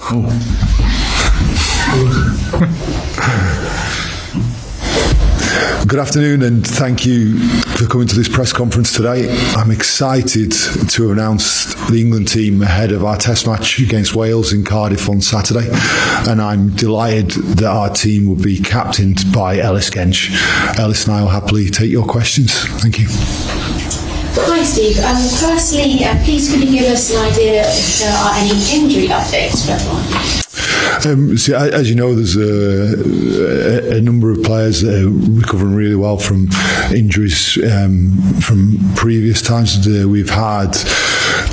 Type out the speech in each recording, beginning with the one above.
Good afternoon, and thank you for coming to this press conference today. I'm excited to have announced the England team ahead of our test match against Wales in Cardiff on Saturday, and I'm delighted that our team will be captained by Ellis Genge. Ellis and I will happily take your questions. Thank you. Hi Steve, firstly, please could you give us an idea if there are any injury updates for everyone? As you know, there's a number of players that are recovering really well from injuries from previous times. We've had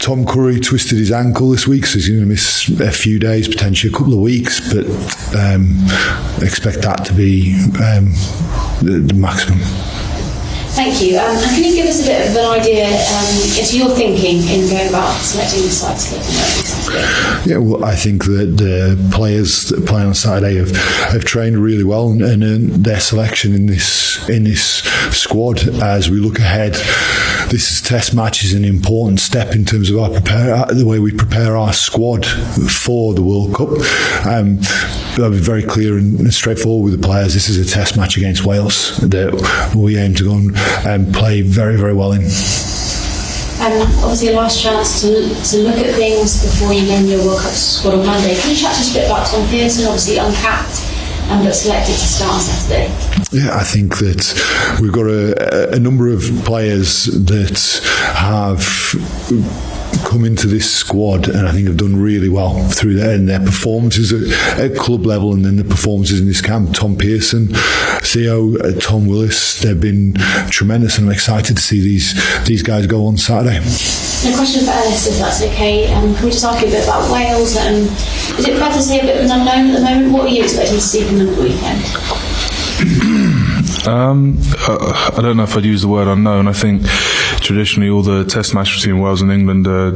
Tom Curry twisted his ankle this week, so he's going to miss a few days, potentially a couple of weeks, but expect that to be the maximum. Thank you. And can you give us a bit of an idea as to your thinking in going about selecting the sides for Saturday? Yeah, well, I think that the players that play on Saturday have trained really well, and their selection in this squad as we look ahead. This test match is an important step in terms of the way we prepare our squad for the World Cup. I'll be very clear and straightforward with the players. This is a test match against Wales that we aim to go and play very, very well in. Obviously a last chance to look at things before you name your World Cup squad on Monday. Can you chat to us a bit about Tom Pearson, obviously uncapped but selected to start on Saturday? Yeah, I think that we've got a number of players that have come into this squad and I think have done really well through their performances at club level and then the performances in this camp. Tom Pearson, Theo, Tom Willis, they've been tremendous, and I'm excited to see these guys go on Saturday. A question for Ellis, if that's okay. Can we just ask you a bit about Wales? Is it fair to say a bit of an unknown at the moment? What are you expecting to see from them at the weekend? I don't know if I'd use the word unknown. I think traditionally all the test matches between Wales and England are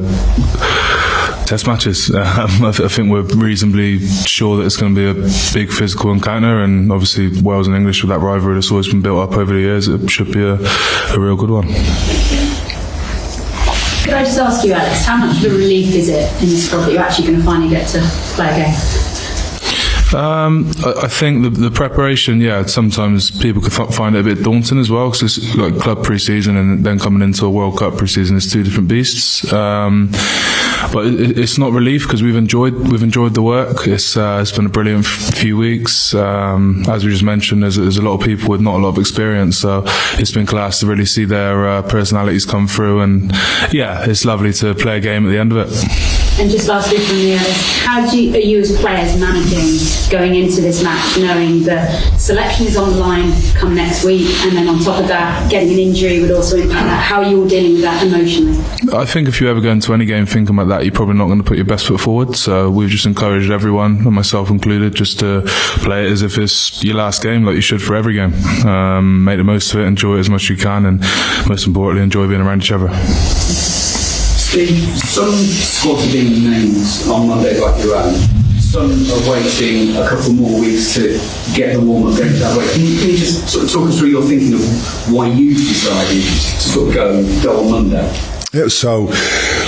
test matches. I think we're reasonably sure that it's going to be a big physical encounter, and obviously Wales and English, with that rivalry that's always been built up over the years, it should be a real good one. Could I just ask you, Alex, how much of a relief is it in this squad that you're actually going to finally get to play a game? I think the preparation, sometimes people could find it a bit daunting as well, because it's like club pre-season and then coming into a World Cup pre-season is two different beasts. But it's not relief, because we've enjoyed the work. It's been a brilliant few weeks. As we just mentioned, there's a lot of people with not a lot of experience, so it's been class to really see their personalities come through, and it's lovely to play a game at the end of it. And just lastly from me, Alice, how are you as players managing going into this match, knowing that selection is on the line come next week, and then on top of that, getting an injury would also impact that? How are you all dealing with that emotionally? I think if you ever go into any game thinking like that, you're probably not going to put your best foot forward. So we've just encouraged everyone, and myself included, just to play it as if it's your last game, like you should for every game. Make the most of it, enjoy it as much as you can, and most importantly, enjoy being around each other. Steve, some squads are being named on Monday like your own. Some are waiting a couple more weeks to get the warm-up games that way. Can you just sort of talk us through your thinking of why you've decided to sort of go on Monday? Yeah, so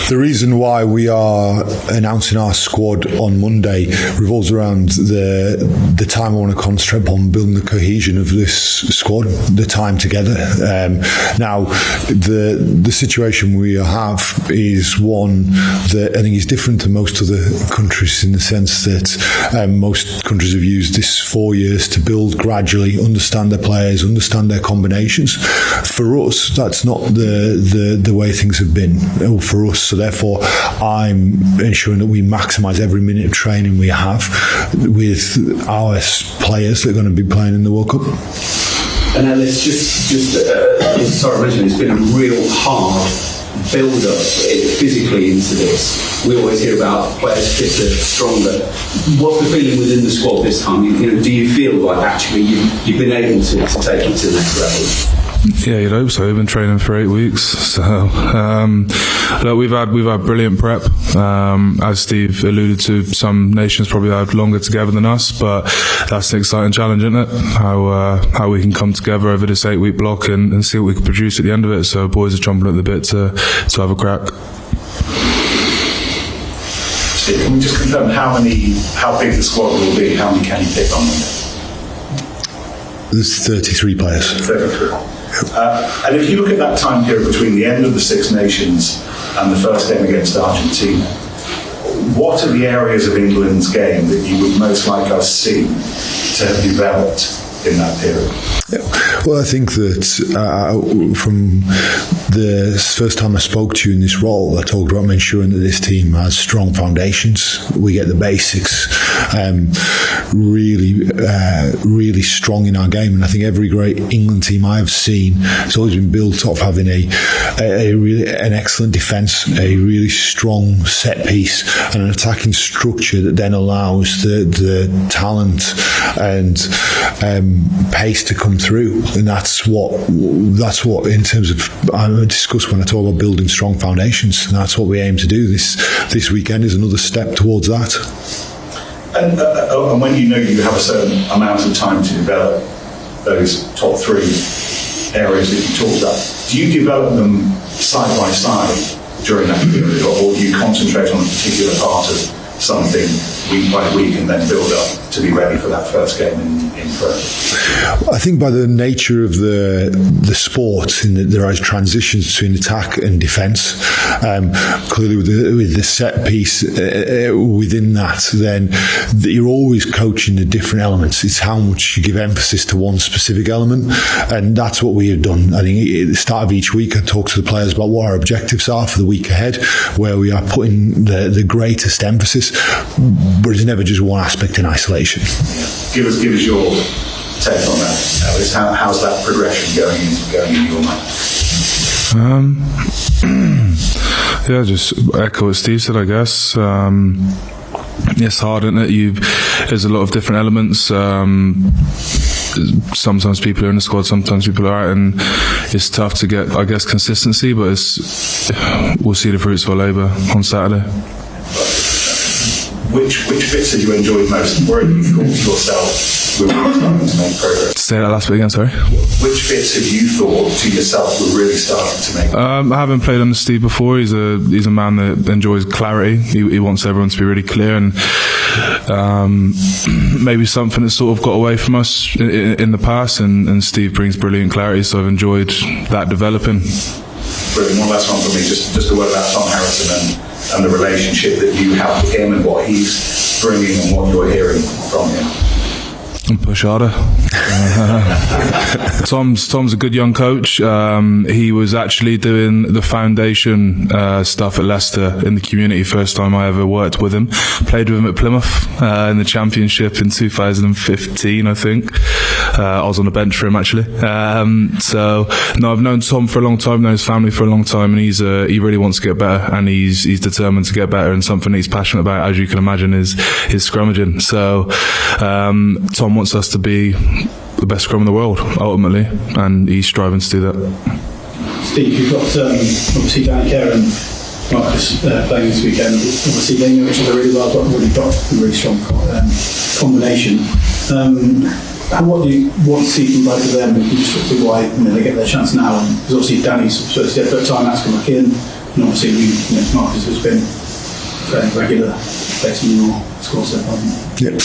the reason why we are announcing our squad on Monday revolves around the time I want to concentrate on building the cohesion of this squad, the time together. Now, the situation we have is one that I think is different to most other countries, in the sense that most countries have used this 4 years to build gradually, understand their players, understand their combinations. For us, that's not the way things have been for us, so therefore I'm ensuring that we maximise every minute of training we have with our players that are going to be playing in the World Cup. And Ellis, sorry I mentioned, it's been a real hard build-up physically into this. We always hear about players fitter, stronger. What's the feeling within the squad this time? Do you feel like actually you've been able to take it to the next level? Yeah, you'd hope so. We've been training for 8 weeks, so look, we've had brilliant prep. As Steve alluded to, some nations probably had longer together than us, but that's an exciting challenge, isn't it? How we can come together over this 8-week block and see what we can produce at the end of it. So boys are chomping at the bit to have a crack. Steve, can we just confirm how big the squad will be? How many can you pick on Monday? There's 33 players. 33. And if you look at that time period between the end of the Six Nations and the first game against Argentina, what are the areas of England's game that you would most like us see to have developed in that period? Well, I think that from the first time I spoke to you in this role, I talked about ensuring that this team has strong foundations. We get the basics really strong in our game, and I think every great England team I have seen has always been built off having an excellent defence, a really strong set piece, and an attacking structure that then allows the talent and pace to come through. And that's what in terms of I discuss when I talk about building strong foundations, and that's what we aim to do. This weekend is another step towards that. And when you know you have a certain amount of time to develop those top three areas that you talked about, do you develop them side by side during that period, or do you concentrate on a particular part of something week by week and then build up to be ready for that first game in Perth? I think by the nature of the sport, in that there are transitions between attack and defence. Clearly, with the set piece within that, then you're always coaching the different elements. It's how much you give emphasis to one specific element, and that's what we have done. I think at the start of each week, I talk to the players about what our objectives are for the week ahead, where we are putting the greatest emphasis, but it's never just one aspect in isolation. Give us your take on that, Ellis. How's that progression going in your mind? Yeah, just echo what Steve said, I guess. It's hard, isn't it? There's a lot of different elements. Sometimes people are in the squad, sometimes people are out, and it's tough to get, I guess, consistency, but we'll see the fruits of our labour on Saturday. Which bits have you enjoyed most? Where have you thought to yourself we're really starting to make progress? Say that last bit again, sorry. Which bits have you thought to yourself we're really starting to make? I haven't played under Steve before. He's a man that enjoys clarity. He wants everyone to be really clear, and maybe something that sort of got away from us in the past. And Steve brings brilliant clarity, so I've enjoyed that developing. Brilliant. One last one for me. Just a word about Tom Harrison and the relationship that you have with him and what he's bringing and what you're hearing from him. And push harder. Tom's a good young coach. He was actually doing the foundation stuff at Leicester in the community. First time I ever worked with him. Played with him at Plymouth in the Championship in 2015, I think. I was on the bench for him actually. So no, I've known Tom for a long time, known his family for a long time, and he really wants to get better, and he's determined to get better. And something he's passionate about, as you can imagine, is scrummaging. So Tom wants us to be the best scrum in the world ultimately, and he's striving to do that. Steve, you've got obviously Danny Kerr and Marcus playing this weekend. Obviously they know each other really well, but already got a really strong combination. What do you want to see from both of them? Can you just talk through why they get their chance now? Because obviously Danny's supposed to get a bit of time, that's come back in, and obviously Marcus has been fairly regular facing your score set. Yeah.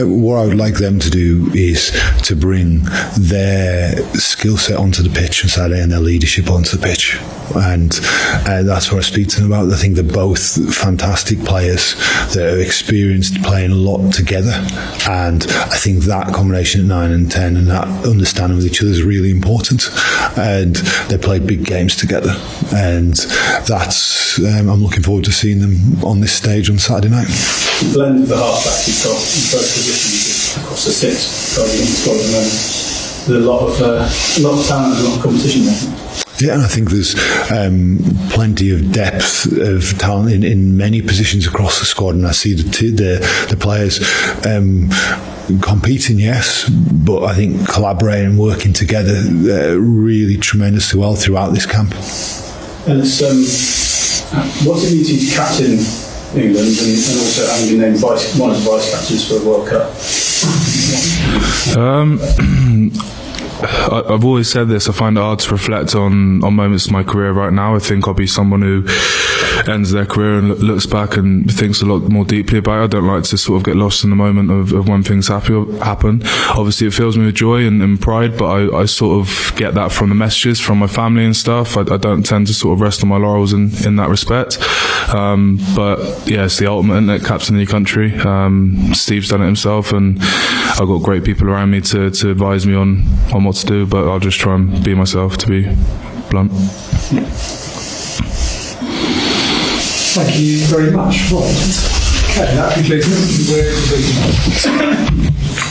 What I would like them to do is to bring their skill set onto the pitch on Saturday and their leadership onto the pitch, and that's what I speak to them about. I think they're both fantastic players that are experienced playing a lot together, and I think that combination at 9 and 10 and that understanding with each other is really important, and they played big games together, and that's I'm looking forward to seeing them on this stage on Saturday night. The blend of the half-backs you've got in both positions across the six Guardian squad, and there's a lot of talent and a lot of competition there. Yeah, and I think there's plenty of depth of talent in many positions across the squad, and I see the players competing, yes, but I think collaborating and working together really tremendously well throughout this camp. And it's, what's it mean to you to captain England, and also having been named one of the vice captains for the World Cup? I've always said this, I find it hard to reflect on moments in my career right now. I think I'll be someone who ends their career and looks back and thinks a lot more deeply about it. I don't like to sort of get lost in the moment of when things happen. Obviously, it fills me with joy and pride, but I sort of get that from the messages from my family and stuff. I don't tend to sort of rest on my laurels in that respect. But yeah, it's the ultimate, isn't it? Captain of your country. Steve's done it himself, and I've got great people around me to advise me on what to do, but I'll just try and be myself, to be blunt. Thank you very much. Right. Okay, that concludes it.